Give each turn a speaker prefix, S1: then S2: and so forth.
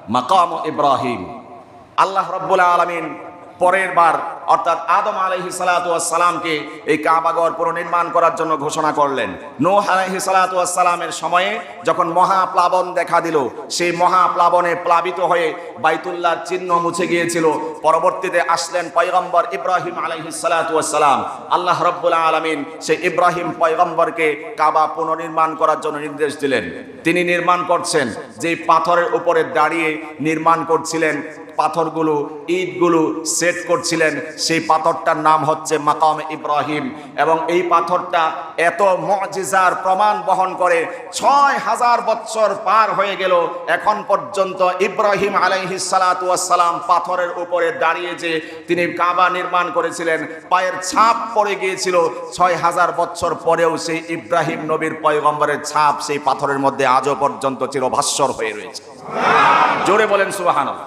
S1: মাকাম ইব্রাহিম। আল্লাহ রাব্বুল আলামিন পরের বার অর্থাৎ আদম আলাইহিস সালাতু ওয়াস সালামকে এই কাবাঘর পুনর্নির্মাণ করার জন্য ঘোষণা করলেন। নূহ আলাইহিস সালাতু ওয়াস সালামের সময়ে যখন মহাপ্লাবন দেখা দিল, সেই মহাপ্লাবনে প্লাবিত হয়ে বাইতুল্লাহর চিহ্ন মুছে গিয়েছিল। পরবর্তীতে আসলেন পয়গম্বর ইব্রাহিম আলাইহিস সালাতু ওয়াস সালাম। আল্লাহ রাব্বুল আলামিন সেই ইব্রাহিম পয়গম্বরকে কাবা পুনর্নির্মাণ করার জন্য নির্দেশ দিলেন। তিনি নির্মাণ করছেন, যেই পাথরের উপরে দাঁড়িয়ে নির্মাণ করছিলেন, পাথরগুলো ইটগুলো সেট করছিলেন, সেই পাথরটার নাম হচ্ছে মাকাম ইব্রাহিম। এবং এই পাথরটা এত মুজিজার প্রমাণ বহন করে, ৬,০০০ বছর পার হয়ে গেল, এখন পর্যন্ত ইব্রাহিম আলাইহিস সালাতু ওয়াস সালাম পাথরের উপরে দাঁড়িয়ে যে তিনি কাবা নির্মাণ করেছিলেন, পায়ের ছাপ পড়ে গিয়েছিল। ৬,০০০ বছর পরেও সেই ইব্রাহিম নবীর পয়গম্বরের ছাপ সেই পাথরের মধ্যে আজও পর্যন্ত চিরভাস্বর হয়ে রয়েছে। জোরে বলেন সুবহানাল্লাহ।